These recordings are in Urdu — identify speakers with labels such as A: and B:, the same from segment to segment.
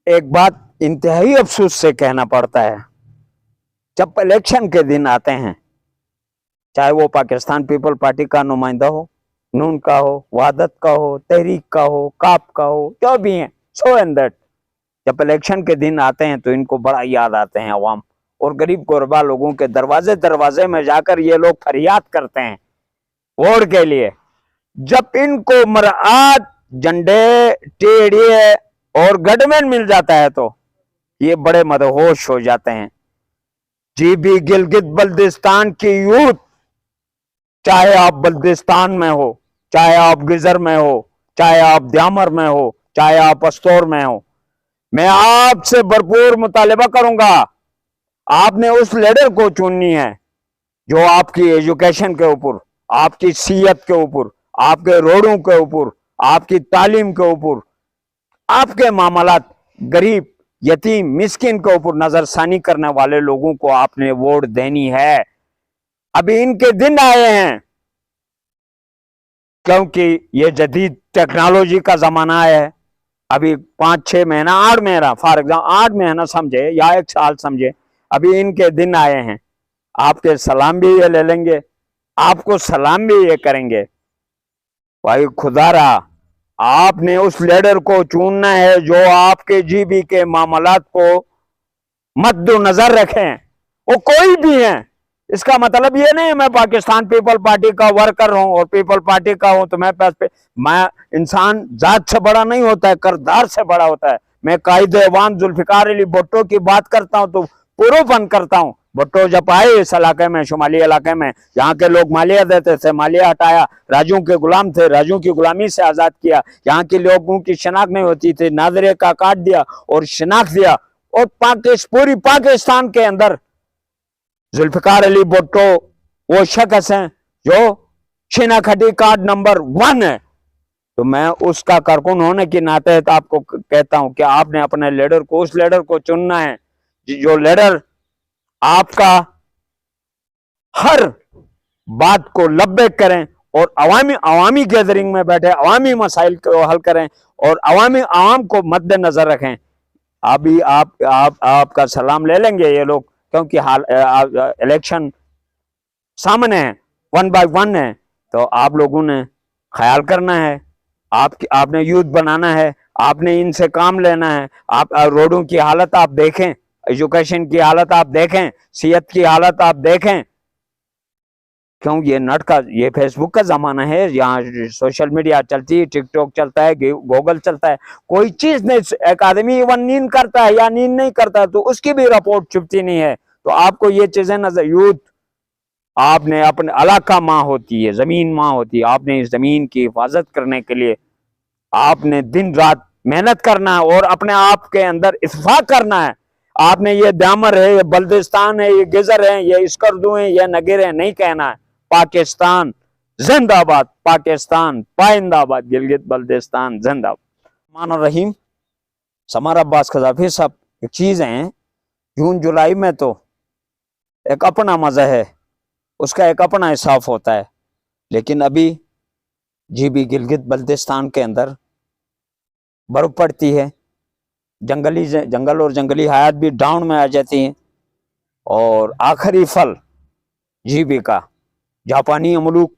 A: ایک بات انتہائی افسوس سے کہنا پڑتا ہے، جب الیکشن کے دن آتے ہیں، چاہے وہ پاکستان پیپل پارٹی کا نمائندہ ہو، نون کا ہو، وحدت کا ہو، تحریک کا ہو، کاپ کا ہو، جو بھی ہیں، سو اینڈ دیٹ، جب الیکشن کے دن آتے ہیں تو ان کو بڑا یاد آتے ہیں عوام، اور غریب غربا لوگوں کے دروازے دروازے میں جا کر یہ لوگ فریاد کرتے ہیں ووٹ کے لیے۔ جب ان کو مرآت، جھنڈے، ٹیڑے اور گڈ مین مل جاتا ہے تو یہ بڑے مدہوش ہو جاتے ہیں۔ جی بی گلگت بلتستان کی یوتھ، چاہے آپ بلتستان میں ہو، چاہے آپ گزر میں ہو، چاہے آپ دیامر میں ہو، چاہے آپ استور میں ہو، میں آپ سے بھرپور مطالبہ کروں گا، آپ نے اس لیڈر کو چننی ہے جو آپ کی ایجوکیشن کے اوپر، آپ کی صحت کے اوپر، آپ کے روڈوں کے اوپر، آپ کی تعلیم کے اوپر، آپ کے معاملات غریب، یتیم، مسکین کے اوپر نظر ثانی کرنے والے لوگوں کو آپ نے ووٹ دینی ہے۔ ابھی ان کے دن آئے ہیں، کیونکہ یہ جدید ٹیکنالوجی کا زمانہ ہے۔ ابھی 5-6 مہینہ، 8 مہینہ، فار ایگزامپل 8 مہینہ سمجھے یا 1 سال سمجھے، ابھی ان کے دن آئے ہیں، آپ کے سلام بھی یہ لے لیں گے، آپ کو سلام بھی یہ کریں گے۔ بھائی خدا را، آپ نے اس لیڈر کو چننا ہے جو آپ کے جی بی کے معاملات کو مد نظر رکھیں، وہ کوئی بھی ہیں۔ اس کا مطلب یہ نہیں میں پاکستان پیپل پارٹی کا ورکر ہوں اور پیپل پارٹی کا ہوں تو میں انسان ذات سے بڑا نہیں ہوتا ہے، کردار سے بڑا ہوتا ہے۔ میں قائد عوام ذوالفقار علی بھٹو کی بات کرتا ہوں تو پورو فن کرتا ہوں۔ بھٹو جب آئے اس علاقے میں، شمالی علاقے میں، یہاں کے لوگ مالیہ دیتے تھے، مالیہ ہٹایا، راجوں کے غلام تھے، راجوں کی غلامی سے آزاد کیا، یہاں کے لوگوں کی شناخت نہیں ہوتی تھی، ناظرے کا کاٹ دیا اور شناخت دیا، اور پوری پاکستان کے اندر ذوالفقار علی بھٹو وہ شخص ہیں جو شناختی کارڈ نمبر 1 ہے۔ تو میں اس کا کارکن ہونے کے ناطے آپ کو کہتا ہوں کہ آپ نے اپنے لیڈر کو، اس لیڈر کو چننا ہے جو لیڈر آپ کا ہر بات کو لبیک کریں اور عوامی گیدرنگ میں بیٹھے عوامی مسائل کو حل کریں اور عوام کو مد نظر رکھیں۔ ابھی آپ کا سلام لے لیں گے یہ لوگ، کیونکہ الیکشن سامنے ہے، 1 بائی 1 ہے، تو آپ لوگوں نے خیال کرنا ہے، آپ نے یوتھ بنانا ہے، آپ نے ان سے کام لینا ہے۔ آپ روڈوں کی حالت آپ دیکھیں، ایجوکیشن کی حالت آپ دیکھیں، صحت کی حالت آپ دیکھیں، کیوں یہ فیس بک کا زمانہ ہے، یہاں سوشل میڈیا چلتی ہے، ٹک ٹاک چلتا ہے، گوگل چلتا ہے، کوئی چیز نہیں، ایک آدمی ایون نیند کرتا ہے یا نیند نہیں کرتا تو اس کی بھی رپورٹ چھپتی نہیں ہے۔ تو آپ کو یہ چیزیں نظر، یوتھ آپ نے اپنے علاقہ ماں ہوتی ہے، زمین ماں ہوتی ہے، آپ نے اس زمین کی حفاظت کرنے کے لیے آپ نے دن رات محنت کرنا ہے اور اپنے آپ کے اندر اتفاق کرنا ہے۔ آپ نے یہ دیامر ہے، یہ بلتستان ہے، یہ گزر ہے، یہ اسکردو ہے، یہ نگر ہے نہیں کہنا ہے۔ پاکستان زندہ باد، پاکستان پائندہ آباد، گلگت بلتستان زندہ باد۔ مان الرحیم، سمر عباس قذافی صاحب، ایک چیز ہیں، جون جولائی میں تو ایک اپنا مزہ ہے، اس کا ایک اپنا احساس ہوتا ہے، لیکن ابھی جی بی گلگت بلتستان کے اندر برف پڑتی ہے، جنگل اور جنگلی حیات بھی ڈاؤن میں آ جاتی ہیں، اور آخری پھل جی بی کا جاپانی ملوک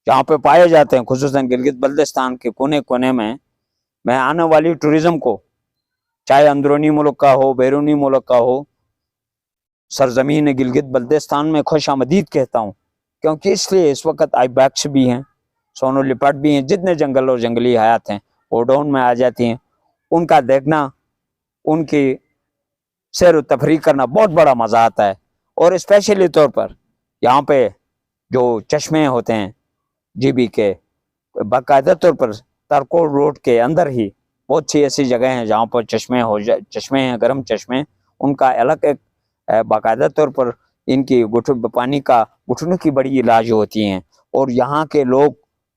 A: جہاں پہ پائے جاتے ہیں، خصوصاً گلگت بلتستان کے کونے کونے میں آنے والی ٹوریزم کو، چاہے اندرونی ملک کا ہو، بیرونی ملک کا ہو، سرزمین گلگت بلتستان میں خوش آمدید کہتا ہوں، کیونکہ اس لیے اس وقت آئی بیکس بھی ہیں، سونو لیپرڈ بھی ہیں، جتنے جنگل اور جنگلی حیات ہیں وہ ڈاؤن میں آ جاتی ہیں۔ ان کا دیکھنا، ان کی سیر و تفریح کرنا بہت بڑا مزہ آتا ہے، اور اسپیشلی طور پر یہاں پہ جو چشمے ہوتے ہیں جی بی کے، باقاعدہ طور پر تارکول روڈ کے اندر ہی بہت سی ایسی جگہ ہیں جہاں پر چشمے ہیں، گرم چشمے، ان کا الگ ایک باقاعدہ طور پر ان کی پانی کا گھٹنوں کی بڑی علاج ہوتی ہیں، اور یہاں کے لوگ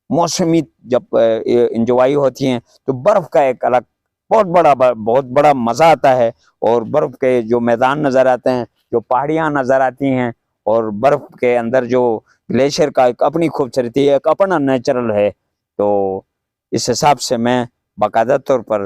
A: موسمی جب انجوائی ہوتی ہیں تو برف کا ایک الگ بہت بڑا مزہ آتا ہے، اور برف کے جو میدان نظر آتے ہیں، جو پہاڑیاں نظر آتی ہیں، اور برف کے اندر جو گلیشیئر کا ایک اپنی خوبصورتی ہے، ایک اپنا نیچرل ہے، تو اس حساب سے میں باقاعدہ طور پر